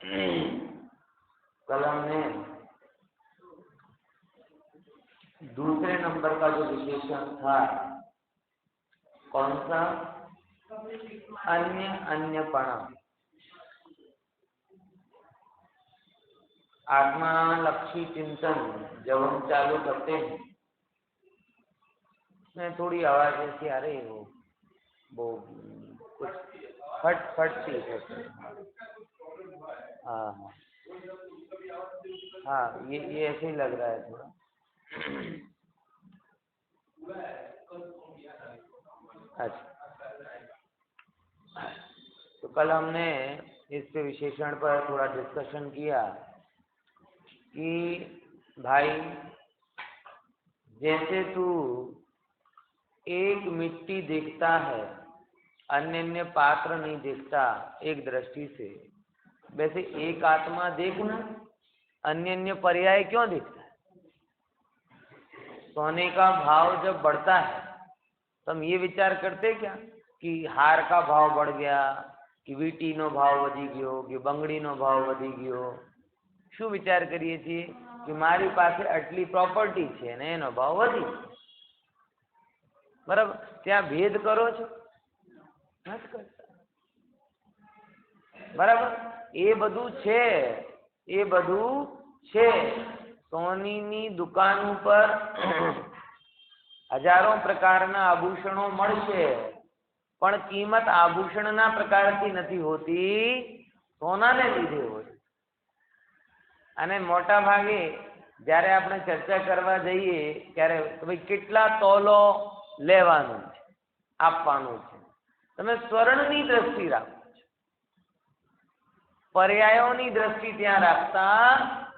कल हमने दूसरे नंबर का जो विशेषण था, कौन सा? अन्य अन्यपणा। आत्मा लक्षी चिंतन जब हम चालू करते हैं, मैं थोड़ी आवाज ऐसी आ रही है, वो कुछ फट फट सी है। हाँ हाँ, ये ऐसे ही लग रहा है थोड़ा। अच्छा, तो कल हमने इस विशेषण पर थोड़ा डिस्कशन किया कि भाई, जैसे तू एक मिट्टी देखता है, अन्य अन्य पात्र नहीं देखता एक दृष्टि से, वैसे एक आत्मा देखना अन्य अन्य पर्याय क्यों दिखता है? सोने का भाव जब बढ़ता है तो हम ये विचार करते क्या कि हार का भाव बढ़ गया, कि वीटी नो भाव वधी गयो, कि बंगड़ी नो भाव वधी गयो? શું વિચાર કરીએ છીએ કે મારી પાસે આટલી પ્રોપર્ટી છે ને એનો ભાવ વધી, બરાબર? ત્યાં ભેદ કરો છો? નથી કરતા, બરાબર? એ બધું છે, એ બધું છે. સોનીની દુકાન ઉપર હજારો પ્રકારના આભૂષણો મળશે, પણ કિંમત આભૂષણના પ્રકારથી નથી હોતી, સોનાને લીધે હોય. અને મોટા ભાગે જ્યારે આપણે ચર્ચા કરવા જઈએ ત્યારે ભાઈ કેટલા તોલો લેવાનું છે, આપવાનું છે, તમે સ્વર્ણની દ્રષ્ટિ રાખો છો, પર્યાયોની દ્રષ્ટિ ત્યાં રાખતા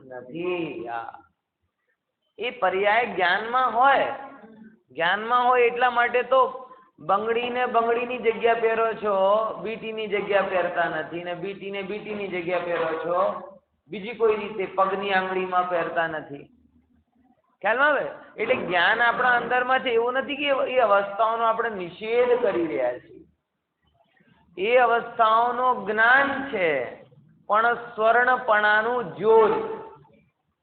નથી. એ પર્યાય જ્ઞાનમાં હોય એટલા માટે તો બંગડીને બંગડીની જગ્યા પહેરો છો, બીટીની જગ્યા પહેરતા નથી, ને બીટીને બીટીની જગ્યા પહેરો છો, બીજી કોઈ રીતે પગની આંગળીમાં પહેરતા નથી. ખ્યાલમાં આવે? એટલે જ્ઞાન આપણા અંદરમાં છે, એવું નથી કે એ અવસ્થાઓનો આપણે નિષેધ કરી રહ્યા છીએ. એ અવસ્થાઓનો જ્ઞાન છે, પણ સ્વર્ણપણાનું જોર.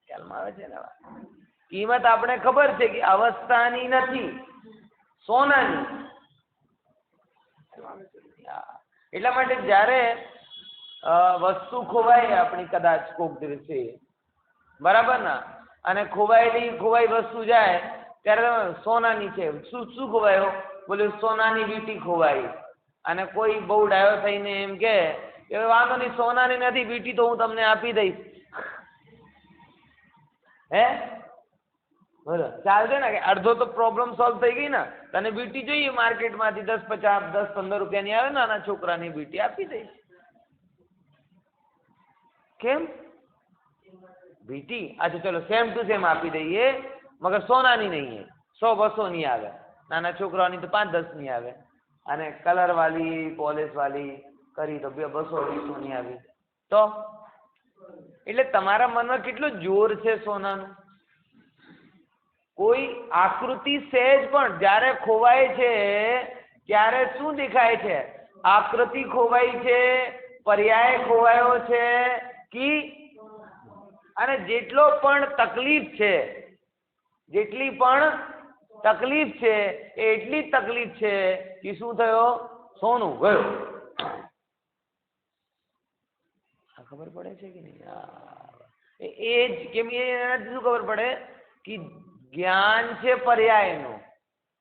ખ્યાલમાં આવે છે ને? કિંમત આપણે ખબર છે કે અવસ્થાની નથી, સોનાની. એટલા માટે જ્યારે વસ્તુ ખોવાય આપણી કદાચ કોક દિવસે, બરાબર ને, અને ખોવાઈ વસ્તુ જાય ત્યારે સોનાની છે, શું ખોવાયો? બોલે સોનાની વીંટી ખોવાઈ. અને કોઈ બહુ ડાયો થઈને એમ કે વાંધો નહીં, સોનાની નથી, વીંટી તો હું તમને આપી દઈશ. હે બોલો, ચાલશે ને? કે અડધો તો પ્રોબ્લેમ સોલ્વ થઈ ગઈ ને. તને વીંટી જોઈએ માર્કેટમાંથી 10-15 રૂપિયાની આવે, નાના છોકરાની વીંટી આપી દઈશ. કેમ? વીંટી अच्छा चलो सेम टू सेम આપી દઈએ, મગર સોનાની નહીં है, 100-200 ની આવે, નાના છોકરાની તો 5-10 ની આવે, અને કલર વાળી પોલિશ વાળી કરી તો 200-250 ની આવી. તો એટલે તમારા મનમાં કેટલું જોર છે સોનાનું? કોઈ આકૃતિ સહેજ પણ જ્યારે ખોવાય છે ત્યારે શું દેખાય છે? આકૃતિ ખોવાઈ છે, પર્યાય ખોવાયો છે, કે અને જેટલો પણ તકલીફ છે, જેટલી પણ તકલીફ છે એટલી તકલીફ છે કે શું થયો? સોનું ગયું. ખબર પડે છે કે નહીં? એ જ કેમ? એનાથી શું ખબર પડે કે જ્ઞાન છે પર્યાયનું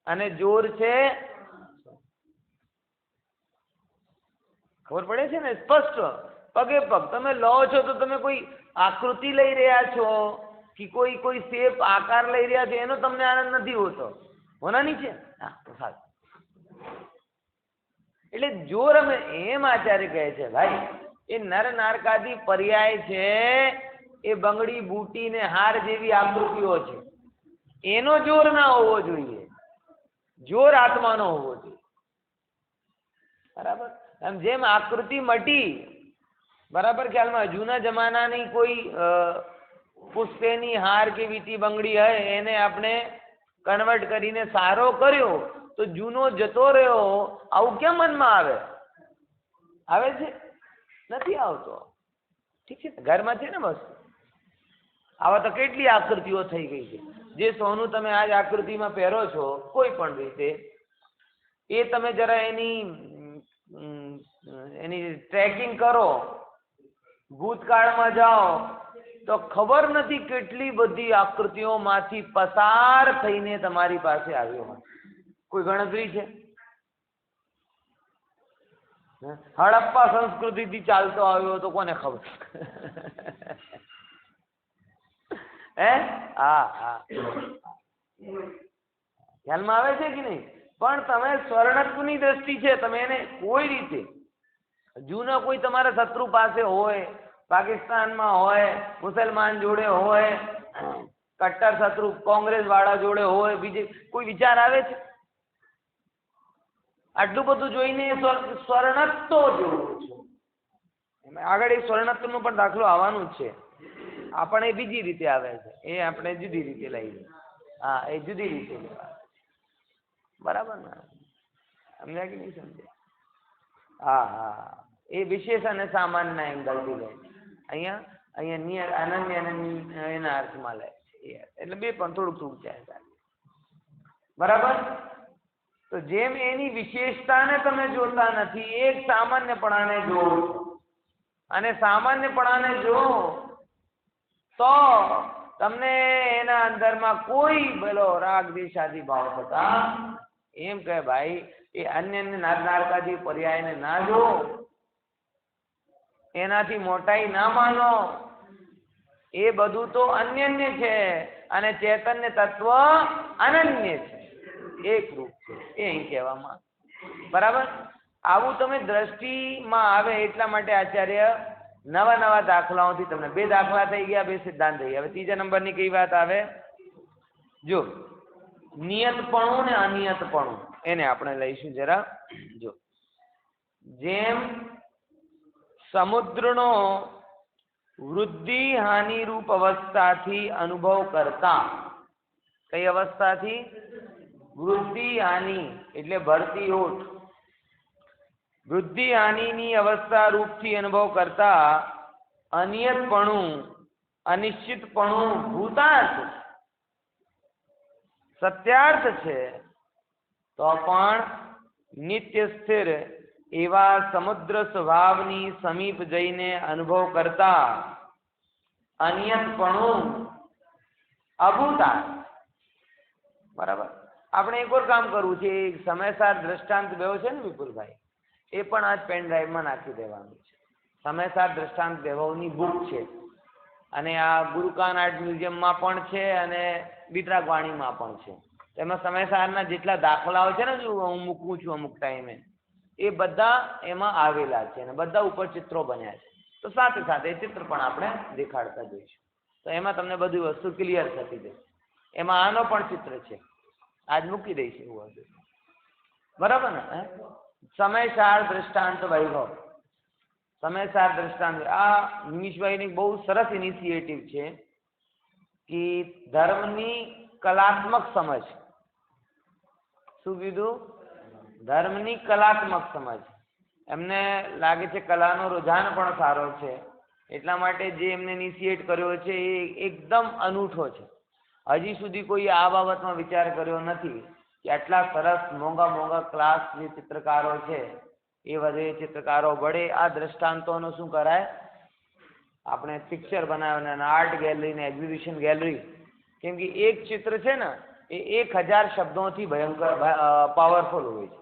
અને જોર છે. ખબર પડે છે ને? સ્પષ્ટ પગે પગ તમે લો છો તો તમે કોઈ આકૃતિ લઈ રહ્યા છો કે કોઈ શેપ આકાર લઈ રહ્યા છો, એનો તમને આનંદ નથી હોતો. હોનાની છે. હા, તો સારું. એટલે જોર અમે એમ આચાર્ય કહે છે ભાઈ, એ નર નારકાદી પર્યાય છે, એ બંગડી બૂટી ને હાર જેવી આકૃતિઓ છે, એનો જોર ના હોવો જોઈએ, જોર આત્માનો હોવો જોઈએ. બરાબર? એમ જેમ આકૃતિ મટી, બરાબર? ખ્યાલમાં? જૂના જમાનાની કોઈ પુષ્પેની હાર કે વીટી બંગડી હોય, એને આપણે કન્વર્ટ કરીને સારો કર્યો તો જૂનો જતો રહ્યો, આવું કેમ મનમાં આવે? આવે છે? નથી આવતો. ઠીક છે, ઘરમાં છે ને બસ. આવા તો કેટલી આકૃતિઓ થઈ ગઈ છે. જે સોનું તમે આજ આકૃતિમાં પહેરો છો કોઈ પણ રીતે, એ તમે જરા એની ટ્રેકિંગ કરો, ભૂતકાળમાં જાઓ તો ખબર નથી કેટલી બધી આકૃતિઓમાંથી પસાર થઈને તમારી પાસે આવ્યો હોય. કોઈ ગણતરી છે? હડપ્પા સંસ્કૃતિથી ચાલતો આવ્યો તો કોને ખબર? હે? હા, ખ્યાલમાં આવે છે કે નહીં? પણ તમે સ્વર્ણત્વની દ્રષ્ટિ છે, તમે એને કોઈ રીતે જૂના કોઈ તમારા શત્રુ પાસે હોય, પાકિસ્તાનમાં હોય, મુસલમાન જોડે હોય, કટ્ટર શત્રુ કોંગ્રેસ વાળા જોડે હોય, બીજે કોઈ વિચાર આવે છે? આટલું બધું જોઈને સ્વર્ણત્વ જોવું છે. આગળ એક સ્વર્ણત્વનો પણ દાખલો આવવાનું જ છે. આપણે બીજી રીતે આવે છે, એ આપણે જુદી રીતે લઈએ. હા, એ જુદી રીતે લેવા. બરાબર ને? સમજ્યા કે નહીં સમજ્યા? હા, એ વિશેષ અને સામાન્ય એંગલથી લે. અહીંયા અનન્ય એના અર્થમાં લે છે. એટલે બે પણ થોડુંક જાય. બરાબર? તો જેમ એની વિશેષતાને તમે જોતા નથી, એક સામાન્યપણાને જોવો છો, અને સામાન્યપણાને જો તો તમને એના અંદરમાં કોઈ બોલો રાગ દ્વેષ આદિ ભાવ થતા એમ કે ભાઈ એ અન્ય નારકાદી પર્યાયને ના જો, એનાથી મોટાઈ ના માનો. એ બધું તો અનન્ય છે અને ચૈતન્ય તત્વ અનન્ય છે, એક રૂપ છે, એ અહીં કહેવામાં. બરાબર? આવું તમે દ્રષ્ટિમાં આવે એટલા માટે આચાર્ય નવા નવા દાખલાઓથી તમને, બે દાખલા થઈ ગયા, બે સિદ્ધાંત થઈ ગયા. હવે ત્રીજા નંબરની કઈ વાત આવે? જો નિયતપણું ને અનિયતપણું, એને આપણે લઈશું જરા. જો જેમ સમુદ્રનો વૃદ્ધિ હાનિ રૂપ અવસ્થાથી અનુભવ કરતા, કઈ અવસ્થાથી? વૃદ્ધિ હાનિ એટલે ભરતી ઓઠ, વૃદ્ધિ હાનિની અવસ્થા રૂપથી અનુભવ કરતા અનિયતપણું, અનિશ્ચિતપણું ભૂતાર્થ, સત્યાર્થ છે, તો પણ નિત્ય સ્થિર એવા સમુદ્ર સ્વભાવની સમીપ જઈને અનુભવ કરતા અનિયતપણું અભૂતાર્થ. બરાબર? આપણે એક ઓર કામ કરવું છે. સમયસાર દ્રષ્ટાંત બેવો છે ને વિપુલભાઈ, એ પણ આજ પેન ડ્રાઈવમાં નાખી દેવાનું છે. સમયસાર દ્રષ્ટાંત બેવોની બુક છે, અને આ ગુરુકાન આર્ટ મ્યુઝિયમમાં પણ છે અને વિતરાગવાણીમાં પણ છે. એમાં સમયસારના જેટલા દાખલાઓ છે ને, જો હું મૂકું છું અમુક ટાઈમે, એ બધા એમાં આવેલા છે અને બધા ઉપર ચિત્રો બન્યા છે. તો સાથે સાથે એ ચિત્ર પણ આપણે દેખાડતા જઈશું, તો એમાં તમને બધી વસ્તુ ક્લિયર થતી જશે. એમાં આનો પણ ચિત્ર છે, આજ મૂકી દઈશ એવું હશે. બરાબર ને? સમયસાર દ્રષ્ટાંત વૈભવ, સમયસાર દ્રષ્ટાંત. આ નિમિષભાઈની બહુ સરસ ઇનિશિયેટિવ છે કે ધર્મની કલાત્મક સમજ. શું કીધું? ધર્મની કલાત્મક સમજ. એમને લાગે છે કલાનો રૂઝાન પણ સારો છે, એટલા માટે જે એમને ઇનિશિએટ કર્યો છે એ એકદમ અનૂઠો છે. હજી સુધી કોઈ આ બાબતમાં વિચાર કર્યો નથી કે આટલા સરસ મોંઘા ક્લાસ જે ચિત્રકારો છે એ વધે ચિત્રકારો વડે આ દ્રષ્ટાંતોનું શું કરાય, આપણે પિક્ચર બનાવીને આર્ટ ગેલેરી ને એક્ઝિબિશન ગેલેરી. કેમ કે એક ચિત્ર છે ને એ 1000 શબ્દોથી ભયંકર પાવરફુલ હોય છે.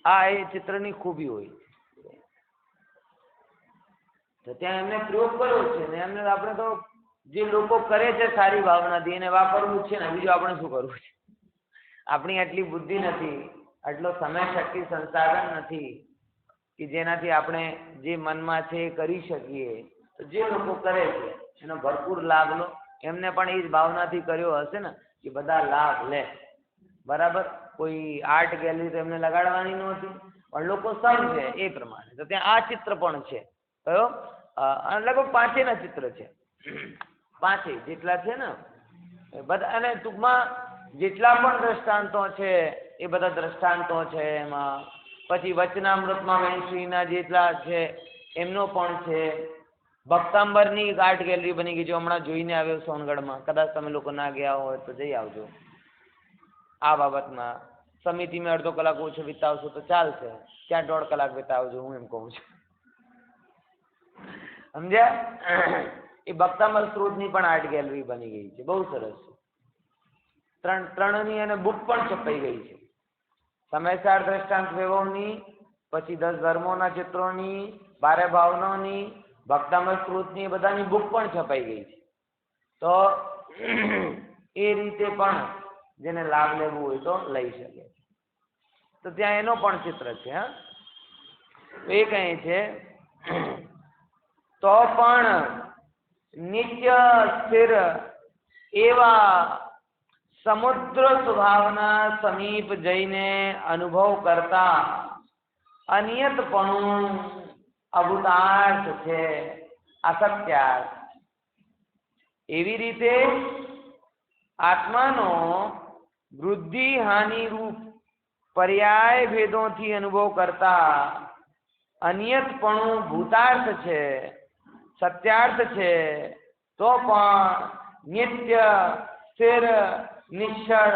આ એ ચિત્રની ખૂબી હોય. તો ત્યાં એમને પ્રયોગ કર્યો છે ને એમને આપણે તો જે લોકો કરે છે સારી ભાવનાથી એને વાપરવું છે ને, બીજું આપણે શું કરવું છે? આપણી આટલી બુદ્ધિ નથી, આટલો સમય શક્તિ સંસાધન નથી કે જેનાથી આપણે જે મનમાં છે એ કરી શકીએ. તો જે લોકો કરે છે એનો ભરપૂર લાભ લો. એમને પણ એ જ ભાવનાથી કર્યો હશે ને કે બધા લાભ લે. બરાબર? કોઈ આર્ટ ગેલેરી એમને લગાડવાની નહોતી, પણ લોકો સમજે એ પ્રમાણે. તો ત્યાં આ ચિત્ર પણ છે. કયો? લગભગ 5 ચિત્ર છે. 5 જેટલા છે ને એ બધા. અને ટૂંકમાં જેટલા પણ દ્રષ્ટાંતો છે એ બધા દ્રષ્ટાંતો છે એમાં. પછી વચનામૃતમાં વેણશ્રીના જેટલા છે એમનો પણ છે. ભક્તાંબરની એક આર્ટ ગેલેરી બની ગઈ, જો હમણાં જોઈને આવ્યો સોનગઢમાં, કદાચ તમે લોકો ના ગયા હોય તો જઈ આવજો. આ બાબતમાં સમિતિમાં અડધો કલાક ઓછો વિતાવશો તો ચાલશે, ત્યાં 1.5 કલાક વિતાવજો, હું એમ કહું છું. સમજ્યા? એ ભક્તાંબર સ્ત્રોતની પણ આર્ટ ગેલેરી બની ગઈ છે, બહુ સરસ છે. ત્રણની અને બુક પણ છપાઈ ગઈ છે. સમયસાર દ્રષ્ટાંત વૈભવની, પછી 10 ધર્મોના ચિત્રોની, 12 ભાવનાઓની, ભક્તાંબર સ્ત્રોતની, બધાની બુક પણ છપાઈ ગઈ છે. તો એ રીતે પણ જેને લાભ લેવું હોય તો લઈ શકે. તો ત્યાં એનો પણ ચિત્ર છે. હા, એ કહે છે તો પણ નિત્ય સ્થિર એવા સમુદ્ર સ્વભાવના સમીપ જઈને અનુભવ કરતા અનિયતપણું અભૂતાર્થ છે, અસત્યાર્થ. એવી રીતે આત્માનો વૃદ્ધિ હાનિ રૂપ પર્યાય ભેદોથી અનુભવ કરતા અનિયતપણું ભૂતાર્થ છે, સત્યાર્થ છે. તો પણ નિત્ય સ્થિર નિશ્ચળ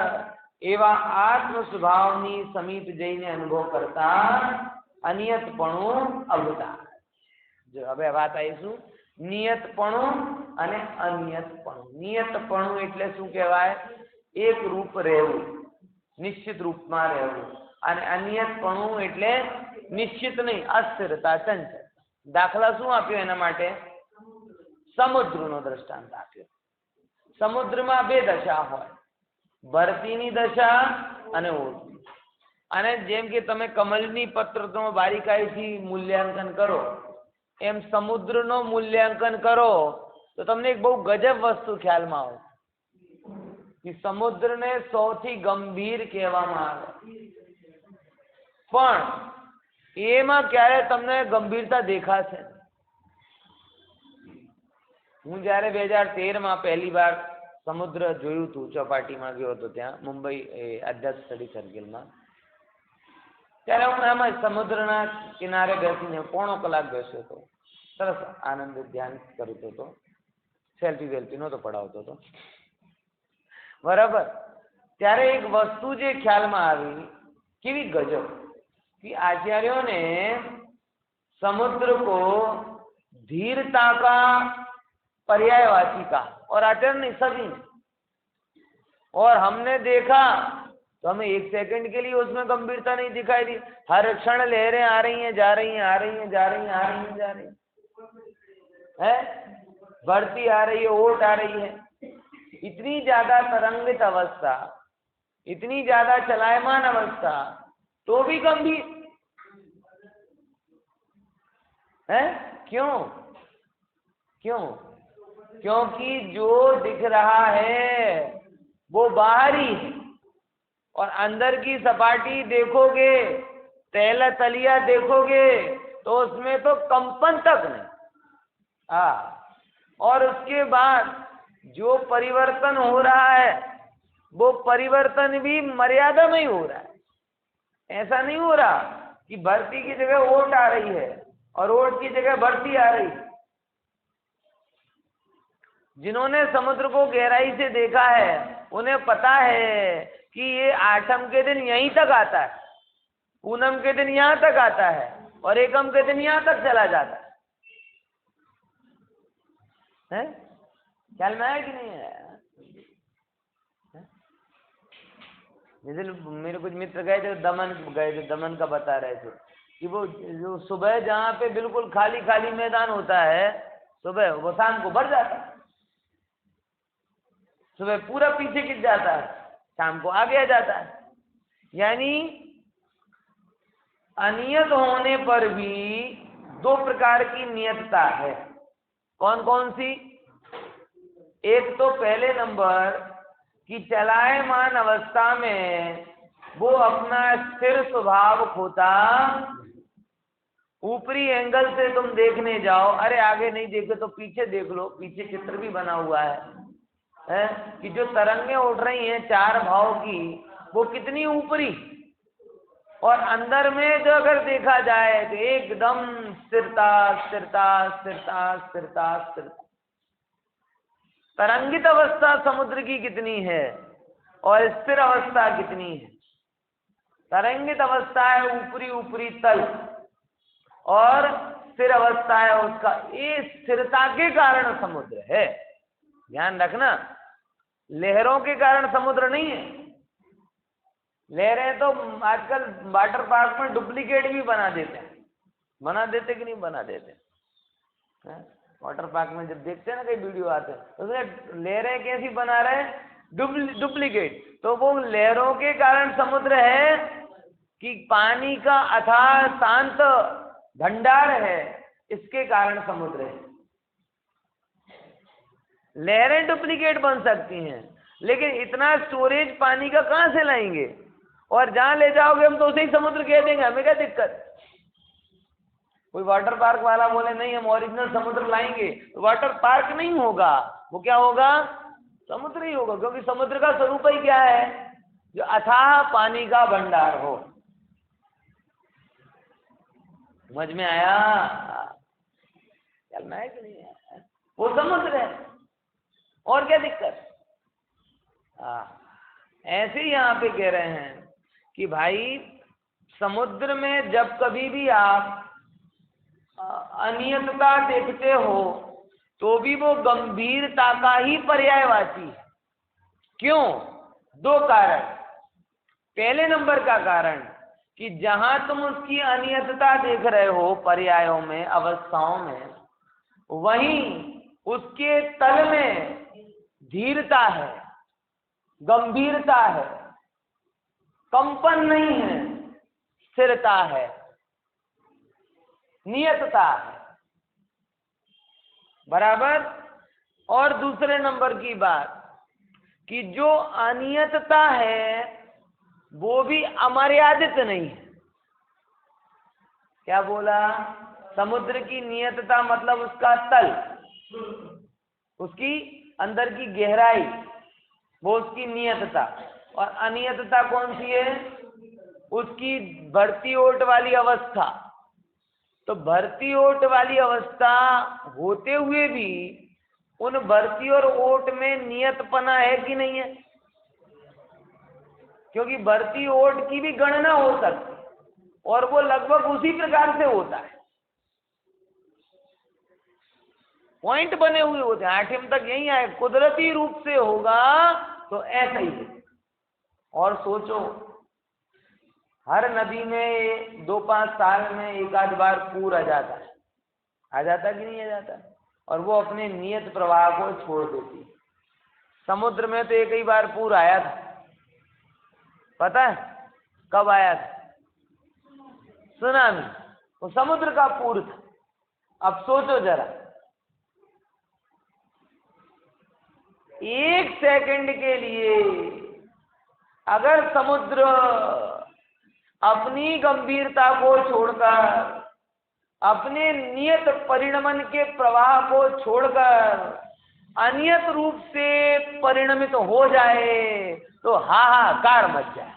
એવા આત્મ સ્વભાવની સમીપ જઈને અનુભવ કરતા અનિયતપણું અભૂતાર્થ. જો હવે વાત આવીશું નિયતપણું અને અનિયતપણું. નિયતપણું એટલે શું કહેવાય? એક રૂપ રહેવું, નિશ્ચિત રૂપમાં રહેવું. અને અનિયતપણું એટલે નિશ્ચિત નહીં, અસ્થિરતા, ચંચળ. દાખલા શું આપ્યો એના માટે? સમુદ્રનો દ્રષ્ટાંત આપ્યો. સમુદ્રમાં 2 દશા હોય, ભરતીની દશા અને ઓળતી. અને જેમ કે તમે કમલની પત્રનો બારીકાઈથી મૂલ્યાંકન કરો, એમ સમુદ્રનો મૂલ્યાંકન કરો તો તમને એક બહુ ગજબ વસ્તુ ખ્યાલમાં આવે કે સમુદ્રને સૌથી ગંભીર કહેવામાં આવે, પણ એમાં ક્યારે તમને ગંભીરતા દેખાશે? હું જયારે 2013માં પહેલી વાર સમુદ્ર જોયું હતું, ચોપાટીમાં ગયો હતો ત્યાં મુંબઈ આધ્યાત્મ સ્ટડી સર્કલમાં, ત્યારે હું એમ જ સમુદ્રના કિનારે બેસીને 1.5 કલાક બેસ્યો હતો. સરસ આનંદ ધ્યાન કરતો હતો, સેલ્ફી નહોતો પડાવતો હતો, બરાબર. ત્યારે એક વસ્તુ જે ખ્યાલમાં આવી, કેવી ગજબ कि आचार्यों ने समुद्र को धीरता का पर्यायवाची कहा, और आचार्य ने सभी ने, और हमने देखा तो हमें 1 सेकंड के लिए उसमें गंभीरता नहीं दिखाई दी. हर क्षण लहरें आ रही हैं, जा रही हैं, आ रही हैं, जा रही हैं, आ रही हैं, जा रही है, बढ़ती आ रही है, ओट आ रही है. इतनी ज्यादा तरंगित अवस्था, इतनी ज्यादा चलायमान अवस्था, तो भी गंभीर है. क्यों? क्यों? क्योंकि जो दिख रहा है वो बाहरी है, और अंदर की सपाटी देखोगे, तैला तलिया देखोगे तो उसमें तो कंपन तक नहीं. और उसके बाद जो परिवर्तन हो रहा है वो परिवर्तन भी मर्यादा में ही हो रहा है. ऐसा नहीं हो रहा कि भर्ती की जगह ओट आ रही है और ओट की जगह भर्ती आ रही है. जिन्होंने समुद्र को गहराई से देखा है उन्हें पता है कि ये आठम के दिन यहीं तक आता है, पूनम के दिन यहाँ तक आता है, और एकम के दिन यहाँ तक चला जाता है. ख्याल में आया कि नहीं आया? जैसे मेरे कुछ मित्र गए थे, दमन का बता रहे थे कि वो जो सुबह जहाँ पे बिल्कुल खाली खाली मैदान होता है, सुबह वो शाम को भर जाता है. सुबह पूरा पीछे खिंच जाता है, शाम को आगे आ जाता है. यानी अनियत होने पर भी 2 प्रकार की नियतता है. कौन कौन सी? एक तो पहले नंबर कि चलायमान अवस्था में वो अपना स्थिर स्वभाव खोता. ऊपरी एंगल से तुम देखने जाओ, अरे आगे नहीं देखे तो पीछे देख लो, पीछे चित्र भी बना हुआ है कि जो तरंगें उठ रही हैं 4 भाव की, वो कितनी ऊपरी, और अंदर में जो अगर देखा जाए तो एकदम स्थिरता स्थिरता स्थिरता स्थिरता स्थिरता। तरंगित अवस्था समुद्र की कितनी है और स्थिर अवस्था कितनी है? तरंगित अवस्था है ऊपरी ऊपरी तल, और स्थिर अवस्था है उसका, ये स्थिरता के कारण समुद्र है। ध्यान रखना, लहरों के कारण समुद्र नहीं है। लहरें तो आजकल वाटर पार्क में डुप्लीकेट भी बना देते हैं, बना देते कि नहीं बना देते? वाटर पार्क में जब देखते हैं ना कई वीडियो आते हैं, तो उसमें लहरें कैसी बना रहे हैं? डुप्लीकेट। तो वो लहरों के कारण समुद्र है कि पानी का अथाह शांत भंडार है, इसके कारण समुद्र है। लहरें डुप्लीकेट बन सकती हैं, लेकिन इतना स्टोरेज पानी का कहां से लाएंगे? और जहां ले जाओगे हम तो उसे ही समुद्र कह देंगे, हमें क्या दिक्कत? कोई वाटर पार्क वाला बोले नहीं हम ओरिजिनल समुद्र लाएंगे, तो वाटर पार्क नहीं होगा, वो क्या होगा? समुद्र ही होगा, क्योंकि समुद्र का स्वरूप ही क्या है? जो अथाह पानी का भंडार हो। समझ में आया? चलना है कि नहीं है? वो समुद्र है, और क्या दिक्कत? ऐसे ही यहाँ पे कह रहे हैं कि भाई समुद्र में जब कभी भी आप अनियतता देखते हो तो भी वो गंभीरता का ही पर्यायवाची है। क्यों? दो कारण। पहले नंबर का कारण कि जहां तुम उसकी अनियतता देख रहे हो पर्यायों में, अवस्थाओं में, वहीं उसके तल में धीरता है, गंभीरता है, कंपन नहीं है, स्थिरता है, नियतता है। बराबर। और दूसरे नंबर की बात कि जो अनियतता है वो भी अमर्यादित नहीं है। क्या बोला? समुद्र की नियतता मतलब उसका तल, उसकी अंदर की गहराई, वो उसकी नियतता। और अनियतता कौन सी है? उसकी बढ़ती ओट वाली अवस्था। तो बढ़ती ओट वाली अवस्था होते हुए भी उन बढ़ती और ओट में नियतपना है कि नहीं है? क्योंकि बढ़ती ओट की भी गणना हो सकती है, और वो लगभग उसी प्रकार से होता है, पॉइंट बने हुए होते हैं। आठवीं तक यही आए, कुदरती रूप से होगा तो ऐसा ही है। और सोचो, हर नदी में 2-5 साल में एक आध बार पूर आ जाता है, आ जाता कि नहीं आ जाता? और वो अपने नियत प्रवाह को छोड़ देती है। समुद्र में तो एक ही बार पूर आया था, पता है कब आया था? सुनामी। वो समुद्र का पूर था। अब सोचो जरा, 1 सेकंड के लिए अगर समुद्र अपनी गंभीरता को छोड़कर, अपने नियत परिणमन के प्रवाह को छोड़कर अनियत रूप से परिणमित हो जाए तो हाहाकार मच जाए।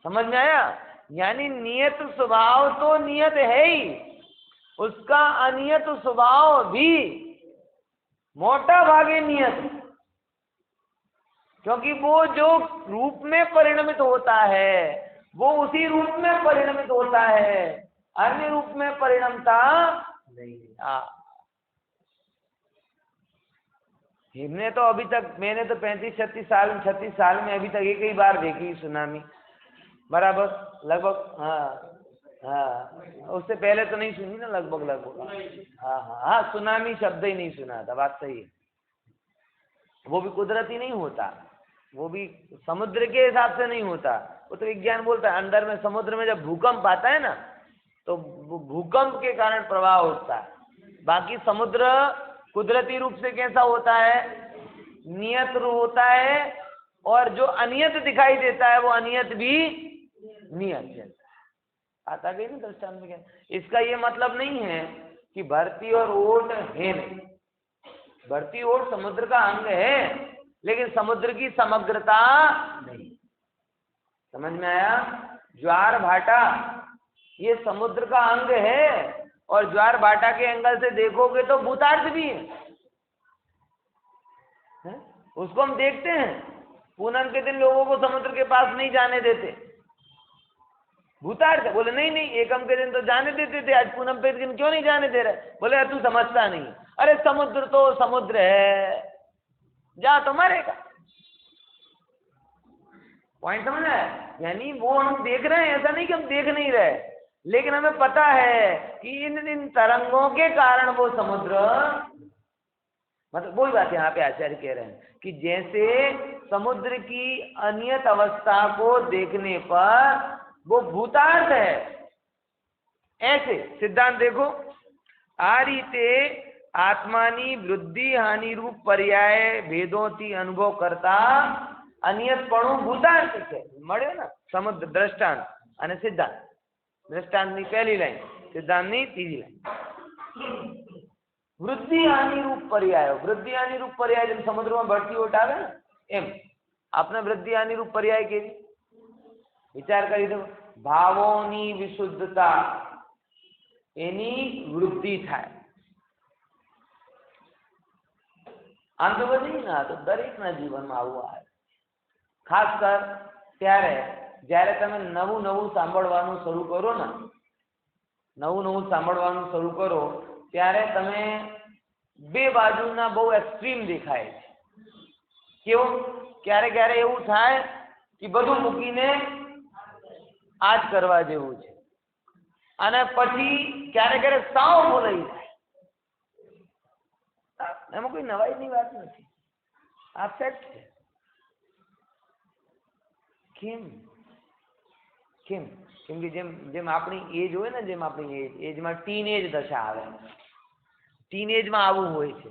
समझ में आया? यानी नियत स्वभाव तो नियत है ही, उसका अनियत स्वभाव भी मोटा भागे नियत है। क्योंकि वो जो रूप में परिणमित होता है वो उसी रूप में परिणमित होता है, अन्य रूप में परिणमता नहीं। हमने तो अभी तक, मैंने तो 36 साल में अभी तक एक ही बार देखी सुनामी। बराबर, लगभग। हाँ, उससे पहले तो नहीं सुनी ना, लगभग। हाँ, सुनामी शब्द ही नहीं सुना था, बात सही है। वो भी कुदरती नहीं होता, वो भी समुद्र के हिसाब से नहीं होता, वो तो विज्ञान बोलता है। अंदर में समुद्र में जब भूकंप आता है ना, तो भूकंप के कारण प्रवाह होता है। बाकी समुद्र कुदरती रूप से कैसा होता है? नियत होता है, और जो अनियत दिखाई देता है वो अनियत भी नियत है। आता गई ना दृष्टांत में? क्या इसका ये मतलब नहीं है कि भरती और ओट है नहीं। भरती ओट समुद्र का अंग है, लेकिन समुद्र की समग्रता नहीं। समझ में आया? ज्वार भाटा ये समुद्र का अंग है, और ज्वार भाटा के एंगल से देखोगे तो भूतार्थ भी है? उसको हम देखते हैं। पूनम के दिन लोगों को समुद्र के पास नहीं जाने देते, भूतार्थ है। बोले नहीं नहीं, एकम के दिन तो जाने देते थे, आज पूनम के दिन क्यों नहीं जाने दे रहे? बोले तू समझता नहीं, अरे समुद्र तो समुद्र है, जा तो मरेगा। पॉइंट समझ है? यानी वो हम देख रहे हैं, ऐसा नहीं कि हम देख नहीं रहे, लेकिन हमें पता है कि इन तरंगों के कारण वो समुद्र, मतलब वही बात यहाँ पे आचार्य कह रहे हैं कि जैसे समुद्र की अनियत अवस्था को देखने पर वो भूतार्थ है, ऐसे सिद्धांत देखो। आरीते आत्मानी वृद्धि हानि रूप पर्याय भेदोથી अनुभव करता અનિયતપણું ભૂતાર્થ છે મળ્યો ને સમુદ્ર દ્રષ્ટાંત અને સિદ્ધાંત। દ્રષ્ટાંતની પહેલી લાઈન, સિદ્ધાંતની ત્રીજી લાઈન। વૃદ્ધિ હાનિ રૂપ પર્યાયો, વૃદ્ધિ હાનિ રૂપ પર્યાય જેમ સમુદ્રમાં ભરતી ઓટ આવે ને એમ આપણે વૃદ્ધિ હાનિ રૂપ પર્યાય કેવી? વિચાર કરી દો, ભાવોની વિશુદ્ધતા એની વૃદ્ધિ થાય। આમ તો બધી ના તો દરેકના જીવનમાં આવું આવે, ખાસ કર ત્યારે જ્યારે તમે નવું નવું સાંભળવાનું શરૂ કરો ને, નવું નવું સાંભળવાનું શરૂ કરો ત્યારે તમે બે બાજુના બહુ એક્સ્ટ્રીમ દેખાય છે। કેવું? ક્યારે ક્યારે એવું થાય કે બધું મૂકીને આ જ કરવા જેવું છે, અને પછી ક્યારે ક્યારે સાવ બોલાઈ જાય। એમાં કોઈ નવાઈની વાત નથી, આ ફેક્ટ છે। કેમ? કેમ? કેમ કે જેમ જેમ આપણી એજ હોય ને, જેમ આપણી એજમાં ટીનેજ દશા આવે, ટીનેજમાં આવું હોય છે,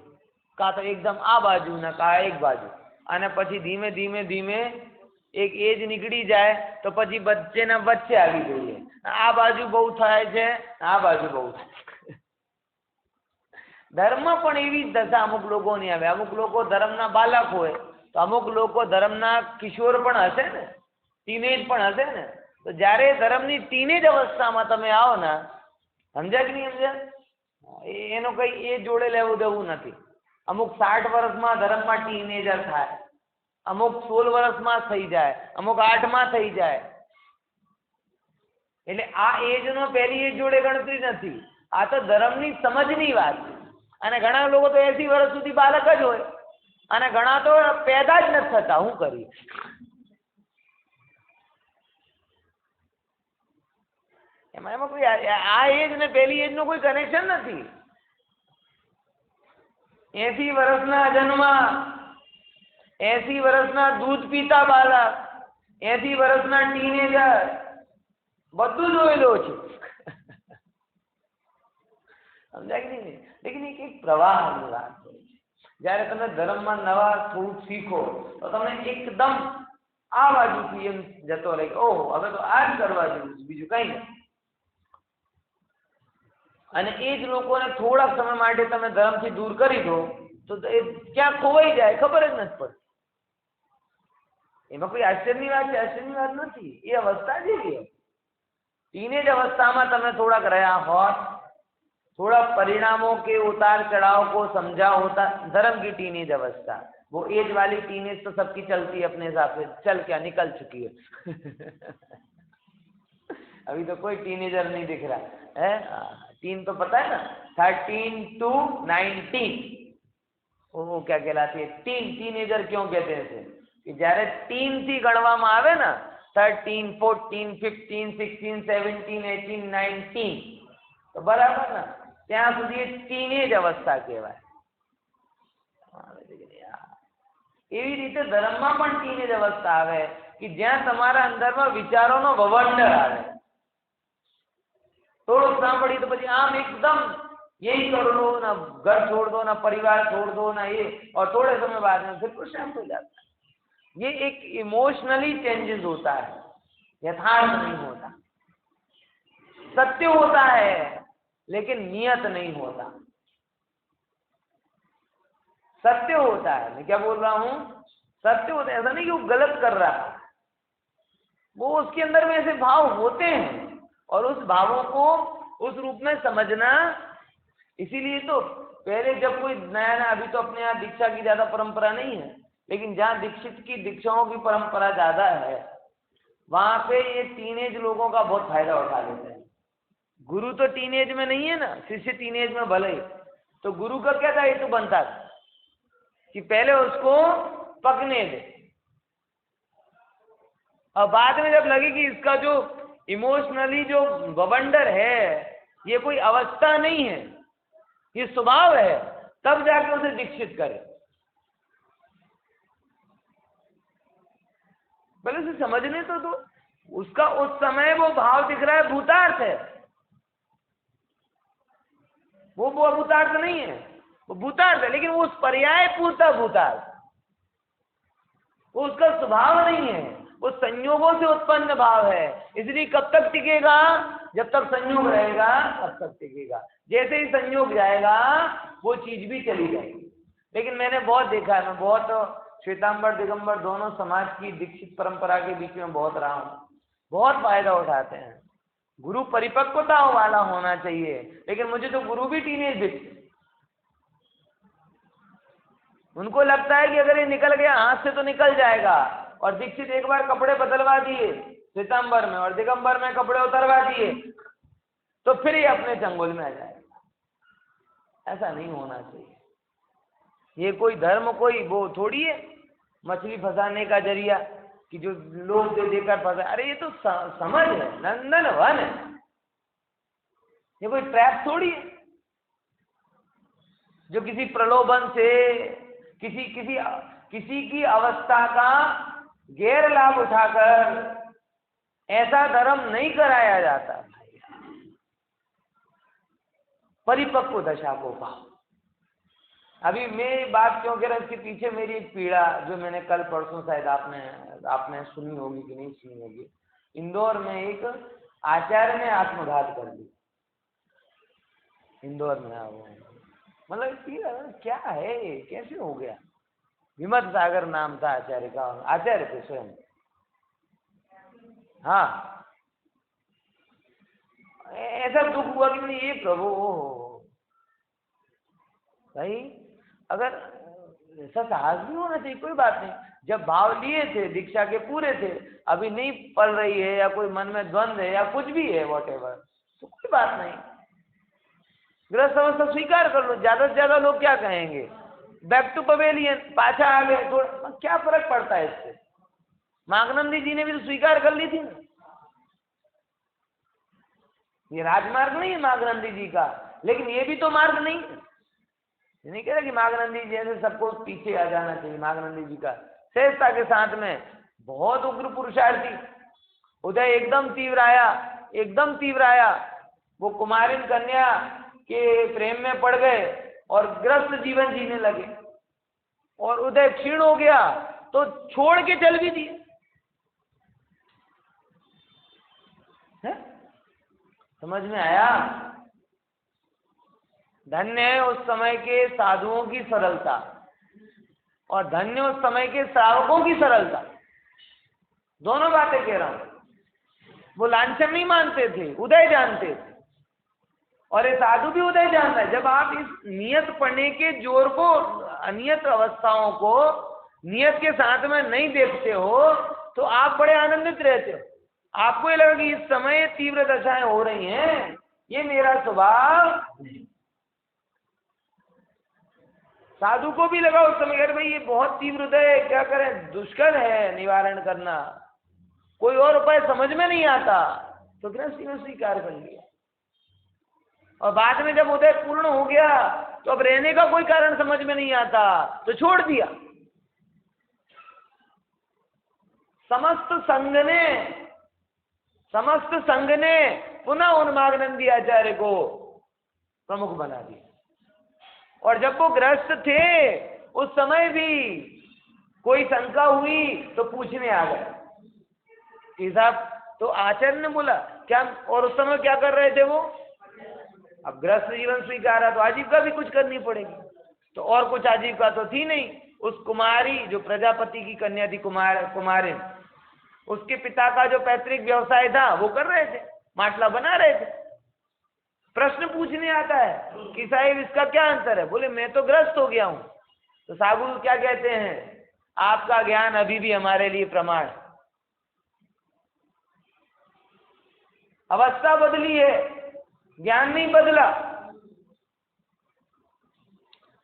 કાં તો એકદમ આ બાજુ ને કાં એક બાજુ, અને પછી ધીમે ધીમે ધીમે એક એજ નીકળી જાય તો પછી વચ્ચેના વચ્ચે આવી જઈએ, આ બાજુ બહુ થાય છે, આ બાજુ બહુ થાય। ધર્મમાં પણ એવી જ દશા અમુક લોકોની આવે। અમુક લોકો ધર્મના બાલક હોય તો અમુક લોકો ધર્મના કિશોર પણ હશે ને, ટીનેજ પણ હશે ને, તો જ્યારે ધર્મની ટીનેજ અવસ્થામાં તમે આવો ને, સમજ્યા કે નહીં સમજ્યા? એનો કઈ એ જોડે લેવું દેવું નથી। અમુક 60 વર્ષમાં ધર્મમાં ટીનેજર થાય, અમુક 16 વર્ષમાં થઈ જાય, અમુક 8માં થઈ જાય। એટલે આ એજનો પહેલી એજ જોડે ગણતરી નથી, આ તો ધર્મની સમજની વાત છે। અને ઘણા લોકો તો 80 વર્ષ સુધી બાળક જ હોય, અને ઘણા તો પેદા જ નથી થતા। શું કરીએ? એમાં કોઈ આ એજ ને પહેલી એજ નું કોઈ કનેક્શન નથી। 80 વર્ષના જન્મ, 80 વર્ષના दूध पीता बालक, 80 વર્ષના ટીનેજર, બધું જોયેલું છે। સમજાય કે નહીં? લેकिन એક પ્રવાહની વાત હોય છે। જ્યારે તમે ધર્મમાં નવા થોડુંક શીખો તો તમને એકદમ આ બાજુથી એમ જતો રહે, ઓહો હવે તો આ જ કરવા જેવું છે, બીજું કઈ નહીં। અને એ જ લોકોને થોડાક સમય માટે તમે ધર્મથી દૂર કરી દો તો એ ક્યાં ખોવાઈ જાય ખબર જ નથી પડતી। એમાં કોઈ આશ્ચર્યની વાત છે? આશ્ચર્યની વાત નથી, એ અવસ્થા જેવી है। टीनेज अवस्था में તમે થોડાક રહ્યા હોત, थोड़ा परिणामों के उतार चढ़ाव को समझा होता। धर्म की टीनेज अवस्था, वो एज वाली टीनेज तो सबकी चलती है अपने हिसाब से, चल क्या निकल चुकी है। अभी तो कोई टीनेजर नहीं दिख रहा है। टीन तो पता है ना, 13 to 19 वो क्या कहलाती है टीन। टीनेजर क्यों कहते हैं इसे कि જ્યારે ટીન થી ગણવામાં આવે ને 13, 14, 15, 16, 17, 18, 19 તો બરાબર ને, ત્યાં સુધી ટીનેજ અવસ્થા કહેવાય। એવી રીતે ધર્મમાં પણ ટીનેજ અવસ્થા આવે કે જ્યાં તમારા અંદરમાં વિચારોનો વવંડર આવે। થોડુંક સાંભળી તો પછી આમ एकदम यही कर लो ना, घर छोड़ दो ना, परिवार छोड़ दो ना, ये और थोड़े समय बाद में फिर कुछ शांत हो जाता है। ये एक इमोशनली चेंजेस होता है, यथार्थ नहीं होता। सत्य होता है लेकिन नियत नहीं होता। सत्य होता है, मैं क्या बोल रहा हूं, सत्य होता है, ऐसा नहीं कि वो गलत कर रहा है, वो उसके अंदर में ऐसे भाव होते हैं और उस भावों को उस रूप में समझना। इसीलिए तो पहले जब कोई नया नया, अभी तो अपने यहाँ दीक्षा की ज्यादा परंपरा नहीं है, लेकिन जहाँ दीक्षित की दीक्षाओं की परंपरा ज्यादा है वहां पे ये टीनेज लोगों का बहुत फायदा उठा लेते हैं। गुरु तो टीनेज में नहीं है ना, शिष्य टीनेज में भले ही, तो गुरु का क्या दायित्व बनता था कि पहले उसको पकने दे और बाद में जब लगे कि इसका जो इमोशनली जो बवंडर है ये कोई अवस्था नहीं है, ये स्वभाव है, तब जाके उसे दीक्षित करे। पहले उसे समझने तो दो, उसका उस समय वो भाव दिख रहा है भूतार्थ है, वो भूतार्थ नहीं है, वो भूतार्थ है, लेकिन वो उस पर्याय पूर्ता भूतार्थ, वो उसका स्वभाव नहीं है, वो संयोगों से उत्पन्न भाव है। इसलिए कब तक टिकेगा? जब तक संयोग रहेगा तब तक टिकेगा। जैसे ही संयोग जाएगा वो चीज भी चली जाएगी। लेकिन मैंने बहुत देखा है, मैं बहुत श्वेतांबर दिगंबर दोनों समाज की दीक्षित परंपरा के बीच में बहुत रहा हूं, बहुत फायदा उठाते हैं। गुरु परिपक्वता वाला होना चाहिए, लेकिन मुझे तो गुरु भी टीनेज दिखते। उनको लगता है कि अगर ये निकल गया हाथ से तो निकल जाएगा, और दीक्षित एक बार कपड़े बदलवा दिए श्वेतांबर में और दिगंबर में कपड़े उतरवा दिए तो फिर ये अपने चंगुल में आ जाएगा। ऐसा नहीं होना चाहिए। ये कोई धर्म कोई वो थोड़ी है मछली फंसाने का जरिया कि जो लोग दे देकर फंसा। अरे ये तो समझ है, नंदन वन है, ये कोई ट्रैप थोड़ी है जो किसी प्रलोभन से किसी की अवस्था का गैर लाभ उठाकर ऐसा धर्म नहीं कराया जाता। परिपक्व दशा को पाओ। अभी मैं बात क्यों कह रहा हूं, इसके पीछे मेरी एक पीड़ा जो मैंने कल परसों शायद आपने सुनी होगी कि नहीं सुनी होगी। इंदौर में एक आचार्य ने आत्मघात कर दी। इंदौर में मतलब क्या है, कैसे हो गया? विमत सागर नाम था आचार्य का, आचार्य थे स्वयं। हाँ, ऐसा दुख हुआ कि नहीं ये प्रभु भाई, अगर ऐसा साहस भी होना चाहिए। कोई बात नहीं, जब भाव लिए थे दीक्षा के पूरे थे, अभी नहीं पल रही है या कोई मन में द्वंद्व है या कुछ भी है वॉटेवर, तो कोई बात नहीं, गृहस्थ अवस्था स्वीकार कर लो। ज्यादा से ज्यादा लोग क्या कहेंगे? बैक टू पवेलियन, पाछा आ गए, थोड़ा क्या फर्क पड़ता है इससे? मागनंदी जी ने भी तो स्वीकार कर ली थी ना। ये राजमार्ग नहीं है मागनंदी जी का, लेकिन ये भी तो मार्ग नहीं है। ये नहीं कह रहा कि मागनंदी जी जैसे सबको पीछे आ जाना चाहिए। मागनंदी जी का सहजता के साथ में बहुत उग्र पुरुषार्थी उदय एकदम तीव्र आया। वो कुमारिन कन्या के प्रेम में पड़ गए और ग्रस्त जीवन जीने लगे, और उदय क्षीण हो गया तो छोड़ के चल भी दिए। समझ में आया? धन्य है उस समय के साधुओं की सरलता और धन्य उस समय के श्रावकों की सरलता। दोनों बातें कह रहा हूं। वो लांछन नहीं मानते थे, उदय जानते थे, और ये साधु भी उदय जानता है। जब आप इस नियत पढ़ने के जोर को, अनियत अवस्थाओं को नियत के साथ में नहीं देखते हो तो आप बड़े आनंदित रहते हो। आपको ये लगा कि इस समय तीव्र दशाएं हो रही हैं, ये मेरा स्वभाव। साधु को भी लगा उस समय, अरे भाई ये बहुत तीव्र उदय, क्या करें, दुष्कर है निवारण करना, कोई और उपाय समझ में नहीं आता, तो गृहस्थी ने स्वीकार कर लिया। और बाद में जब उदय पूर्ण हो गया तो अब रहने का कोई कारण समझ में नहीं आता तो छोड़ दिया। समस्त संघ ने पुनः उन मागनंदी आचार्य को प्रमुख बना दिया। और जब वो ग्रस्त थे उस समय भी कोई शंका हुई तो पूछने आ गए साहब, तो आचार्य ने बोला क्या, और उस समय क्या कर रहे थे वो? अब गृहस्थ जीवन स्वीकारा तो आजीविका भी कुछ करनी पड़ेगी, तो और कुछ आजीविका तो थी नहीं। उस कुमारी जो प्रजापति की कन्या थी, कुमारिन, उसके पिता का जो पैतृक व्यवसाय था वो कर रहे थे, माटला बना रहे थे। प्रश्न पूछने आता है कि साहिब इसका क्या आंसर है? बोले मैं तो ग्रस्त हो गया हूं। तो साधु क्या कहते हैं, आपका ज्ञान अभी भी हमारे लिए प्रमाण है। अवस्था बदली है, ज्ञान नहीं बदला।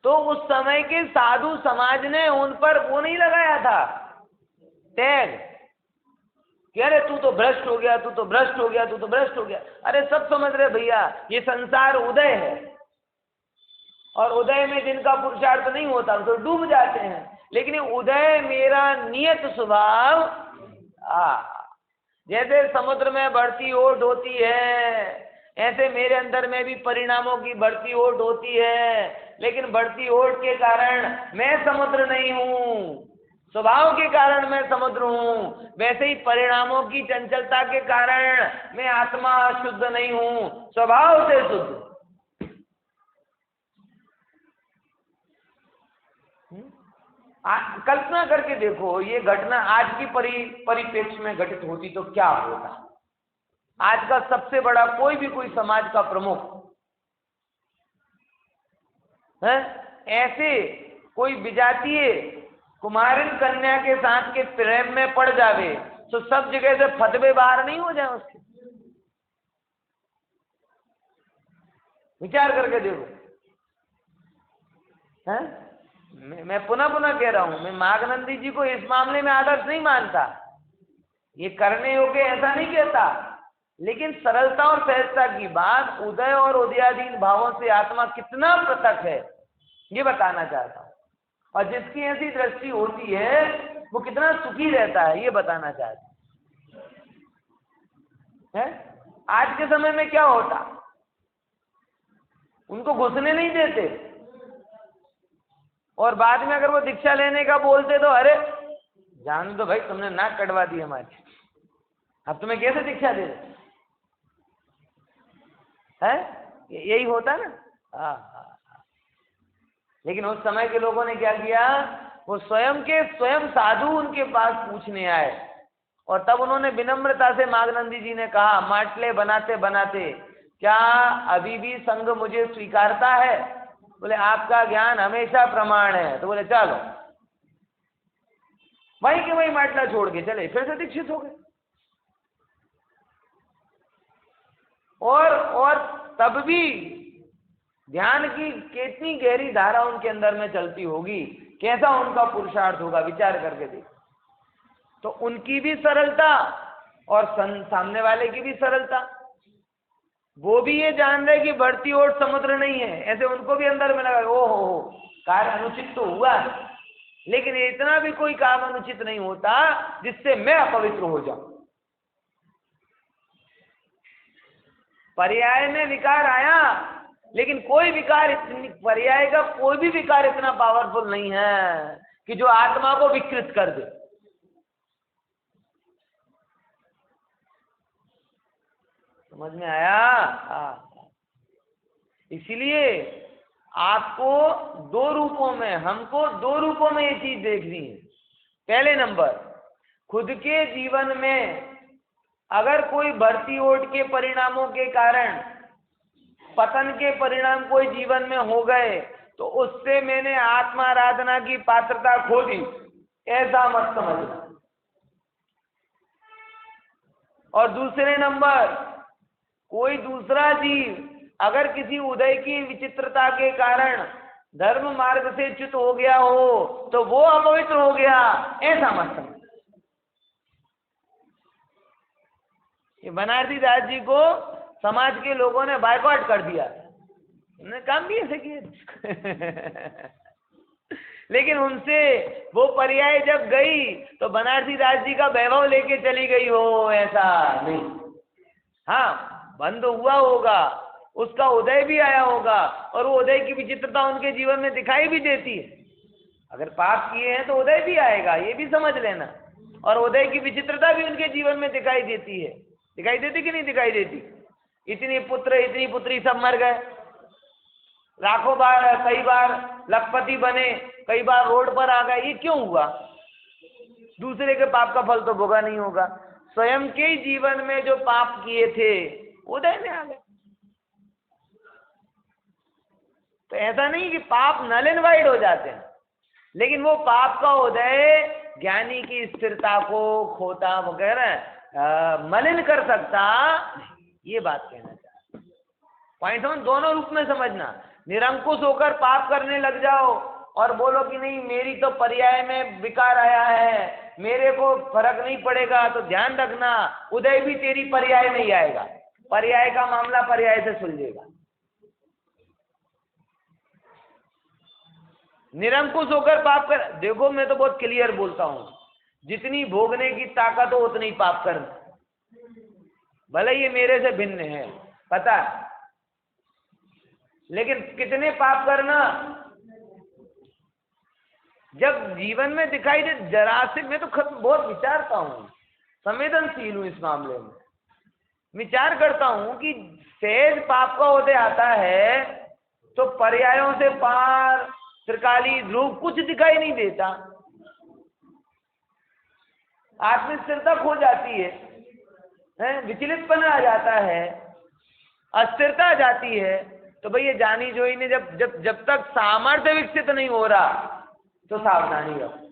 तो उस समय के साधु समाज ने उन पर वो नहीं लगाया था टैग कि अरे तू तो भ्रष्ट हो गया, तू तो भ्रष्ट हो गया, तू तो भ्रष्ट हो गया। अरे सब समझ रहे भैया, ये संसार उदय है और उदय में जिनका पुरुषार्थ नहीं होता तो डूब जाते हैं। लेकिन ये उदय मेरा नियत स्वभाव, जैसे समुद्र में बढ़ती ओट होती है ऐसे मेरे अंदर में भी परिणामों की बढ़ती ओट होती है। लेकिन बढ़ती ओट के कारण मैं समुद्र नहीं हूं, स्वभाव के कारण मैं समुद्र हूं। वैसे ही परिणामों की चंचलता के कारण मैं आत्मा शुद्ध नहीं हूं, स्वभाव से शुद्ध। कल्पना करके देखो, ये घटना आज की परिप्रेक्ष्य में घटित होती तो क्या होता। आज का सबसे बड़ा कोई समाज का प्रमुख है, ऐसे कोई विजातीय कुमारिन कन्या के साथ के प्रेम में पड़ जावे तो सब जगह से फतवे बाहर नहीं हो जाए उसके। विचार करके देखो। है मैं पुनः कह रहा हूं, मैं माघनंदी जी को इस मामले में आदर्श नहीं मानता, ये करने योग्य ऐसा नहीं कहता, लेकिन सरलता और सहजता की बात, उदय और उदयाधीन भावों से आत्मा कितना पृथक है ये बताना चाहता हूं। और जिसकी ऐसी दृष्टि होती है वो कितना सुखी रहता है ये बताना चाहता है। आज के समय में क्या होता, उनको घुसने नहीं देते और बाद में अगर वो दीक्षा लेने का बोलते तो अरे जान दो भाई, तुमने नाक कटवा दी हमारी, अब तुम्हें कैसे दीक्षा दे है? यही होता ना। हाँ। लेकिन उस समय के लोगों ने क्या किया, वो स्वयं साधु उनके पास पूछने आए और तब उन्होंने विनम्रता से माघनंदी जी ने कहा, माटले बनाते बनाते क्या अभी भी संघ मुझे स्वीकारता है? बोले आपका ज्ञान हमेशा प्रमाण है। तो बोले चलो, वहीं के वहीं माटला छोड़ के चले, फिर से दीक्षित हो गए। और तब भी ध्यान की कितनी गहरी धारा उनके अंदर में चलती होगी, कैसा उनका पुरुषार्थ होगा, विचार करके देखो। तो उनकी भी सरलता और सामने वाले की भी सरलता, वो भी ये जान रहे कि बढ़ती ओट समुद्र नहीं है, ऐसे उनको भी अंदर में लगा ओहो कार्य अनुचित तो हुआ, लेकिन इतना भी कोई काम अनुचित नहीं होता जिससे मैं अपवित्र हो जाऊं। पर्याय में विकार आया, लेकिन कोई विकार पर्याय का कोई भी विकार इतना पावरफुल नहीं है कि जो आत्मा को विकृत कर दे। समझ में आया? इसीलिए आपको दो रूपों में, हमको दो रूपों में ये चीज देखनी है। पहले नंबर, खुद के जीवन में अगर कोई बढ़ती ओट के परिणामों के कारण पतन के परिणाम कोई जीवन में हो गए तो उससे मैंने आत्माराधना की पात्रता खो दी, ऐसा मत समझना। और दूसरे नंबर, कोई दूसरा जीव अगर किसी उदय की विचित्रता के कारण धर्म मार्ग से च्युत हो गया हो तो वो अपवित्र हो गया, ऐसा मत समझ। ये बनारसी दास जी को समाज के लोगों ने बायकॉट कर दिया, उन्होंने काम भी ऐसे किए लेकिन उनसे वो पर्याय जब गई तो बनारसी दास जी का वैभव लेके चली गई हो, ऐसा नहीं। हाँ, बंद हुआ होगा, उसका उदय भी आया होगा और वो उदय की विचित्रता उनके जीवन में दिखाई भी देती है। अगर पाप किए हैं तो उदय भी आएगा, ये भी समझ लेना, और उदय की विचित्रता भी उनके जीवन में दिखाई देती है। दिखाई देती कि नहीं दिखाई देती? इतनी पुत्र इतनी पुत्री सब मर गए, लाखों बार कई बार लखपति बने, कई बार रोड पर आ गए, ये क्यों हुआ? दूसरे के पाप का फल तो भोगा नहीं होगा। स्वयं के ही जीवन में जो पाप किए थे उदय में आ गए। तो ऐसा नहीं कि पाप नल एंड वाइड हो जाते हैं, लेकिन वो पाप का उदय ज्ञानी की स्थिरता को खोता वगैरह मलिन कर सकता, ये बात कहना चाहता। पॉइंट समझ, दोनों रूप में समझना। निरंकुश होकर पाप करने लग जाओ और बोलो कि नहीं मेरी तो पर्याय में विकार आया है, मेरे को फर्क नहीं पड़ेगा, तो ध्यान रखना उदय भी तेरी पर्याय में ही आएगा, पर्याय का मामला पर्याय से सुलझेगा। निरंकुश होकर पाप कर, देखो मैं तो बहुत क्लियर बोलता हूं, जितनी भोगने की ताकत हो उतनी पाप करना, भले ये मेरे से भिन्न है पता है, लेकिन कितने पाप करना। जब जीवन में दिखाई दे जरा से, मैं तो बहुत विचारता हूं, संवेदनशील हूं इस मामले में, विचार करता हूं कि सहज पाप का उदय आता है तो पर्यायों से पार त्रिकाली ध्रुव कुछ दिखाई नहीं देता, आत्मस्थिरता खो जाती है, विचलितपना आ जाता है, अस्थिरता आ जाती है। तो भैया जानी जोई ने जब तक सामर्थ्य विकसित नहीं हो रहा तो सावधानी रखो।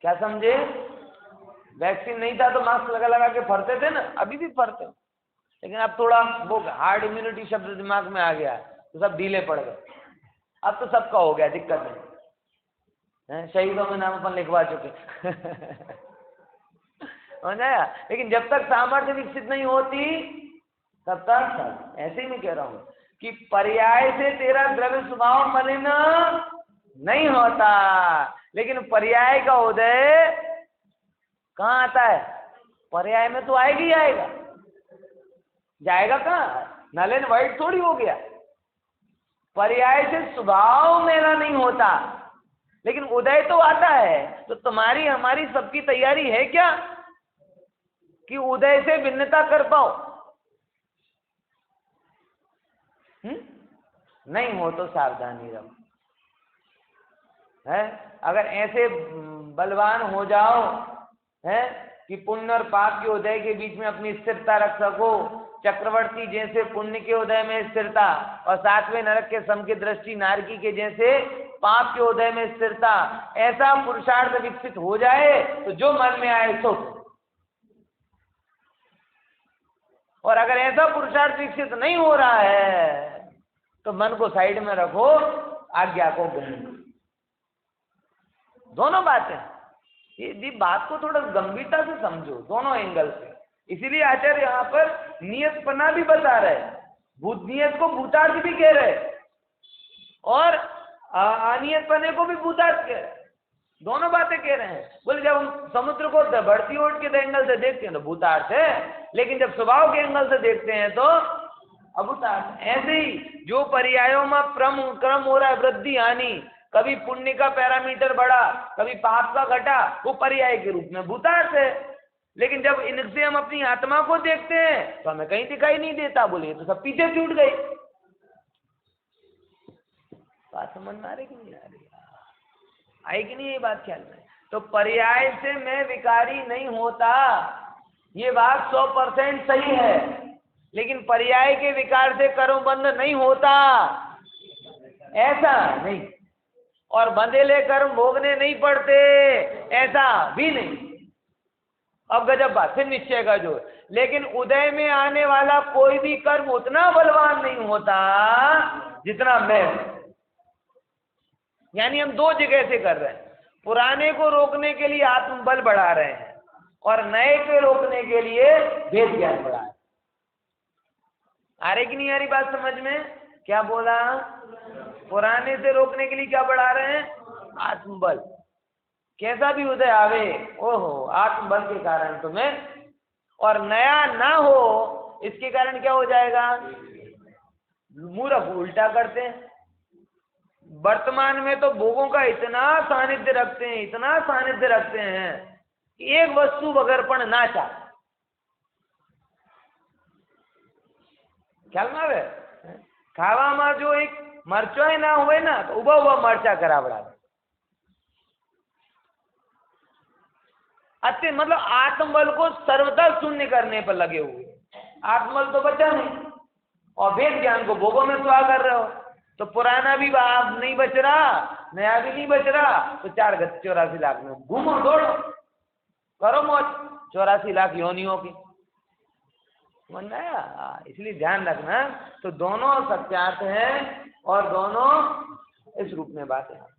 क्या समझे? वैक्सीन नहीं था तो मास्क लगा लगा के फरते थे ना, अभी भी फरते, लेकिन अब थोड़ा वो हार्ड इम्यूनिटी शब्द दिमाग में आ गया तो सब ढीले पड़ गए। अब तो सबका हो गया, दिक्कत नहीं है, शहीदों में नाम अपन लिखवा चुके हो जाया। लेकिन जब तक सामर्थ्य विकसित नहीं होती तब तक, ऐसे ही मैं कह रहा हूं कि पर्याय से तेरा द्रव्य स्वभाव मलिन नहीं होता, लेकिन पर्याय का उदय कहाँ आता है? पर्याय में तो आएगा ही आएगा, जाएगा कहाँ? नल एंड वाइड थोड़ी हो गया। पर्याय से स्वभाव मेरा नहीं होता, लेकिन उदय तो आता है। तो तुम्हारी हमारी सबकी तैयारी है क्या कि उदय से भिन्नता कर पाओ? नहीं हो तो सावधानी रहो, है। अगर ऐसे बलवान हो जाओ है कि पुण्य और पाप के उदय के बीच में अपनी स्थिरता रख सको, चक्रवर्ती जैसे पुण्य के उदय में स्थिरता और सातवें नरक के सम की दृष्टि नारकी के जैसे पाप के उदय में स्थिरता, ऐसा पुरुषार्थ विकसित हो जाए तो जो मन में आए सो। और अगर ऐसा पुरुषार्थ विकसित नहीं हो रहा है तो मन को साइड में रखो, आज्ञा को ग्रहण करो। दोनों बातें, ये बात को थोड़ा गंभीरता से समझो, दोनों एंगल से। इसीलिए आचार्य यहाँ पर नियतपना भी बता रहे, भूत नियत को भूतार्थ भी कह रहे और अनियतपने को भी भूतार्थ कह रहे, दोनों बातें कह रहे हैं। बोले जब हम समुद्र को बढ़ती ओट के एंगल से देखते हैं तो भूतार्थ है, लेकिन जब स्वभाव के एंगल से देखते हैं तो अभूतार्थ। ऐसे ही जो पर्यायों में क्रम हो रहा है, वृद्धि हानि, कभी पुण्य का पैरामीटर बढ़ा कभी पाप का घटा, वो पर्याय के रूप में भूतार्थ है। लेकिन जब इनसे हम अपनी आत्मा को देखते हैं तो हमें कहीं दिखाई नहीं देता, बोले तो सब पीछे छूट गई। बात समझ में आ रही कि नहीं आ रही? आई कि नहीं ये बात ख्याल में? तो पर्याय से मैं विकारी नहीं होता, ये बात 100% सही है, लेकिन पर्याय के विकार से कर्म बंध नहीं होता, ऐसा नहीं। और बंधेले कर्म भोगने नहीं पड़ते, ऐसा भी नहीं। अब गजब बात, फिर निश्चय का जोर। लेकिन उदय में आने वाला कोई भी कर्म उतना बलवान नहीं होता जितना मैं। यानी हम दो जगह से कर रहे हैं, पुराने को रोकने के लिए आत्मबल बढ़ा रहे हैं और नए को रोकने के लिए भेद ज्ञान बढ़ा रहे हैं। आ रही कि नहीं आ रही बात समझ में? क्या बोला? पुराने से रोकने के लिए क्या बढ़ा रहे हैं? आत्मबल। कैसा भी उदय आवे, ओहो आत्मबल के कारण तुम्हें, और नया ना हो इसके कारण क्या हो जाएगा? मूर्ख उल्टा करते हैं। वर्तमान में तो भोगों का इतना सानिध्य रखते हैं, इतना सानिध्य रखते हैं कि एक वस्तु बगैरपण ना चाह। ख्याल में आवे? खावामां जो एक मरचो ना हुए ना तो उबा हुआ मरचा करावड़ा, अत्यंत मतलब आत्मबल को सर्वथा शून्य करने पर लगे हुए। आत्मबल तो बचा नहीं और वेद ज्ञान को भोगों में सुहा कर रहे हो। तो पुराना भी नहीं बच रहा, नया भी नहीं बच रहा, तो 84 लाख में घूमो दौड़ो करो मौज 84 लाख योनियों की। समझ में आया? इसलिए ध्यान रखना, तो दोनों सत्यार्थ हैं और दोनों इस रूप में बात है।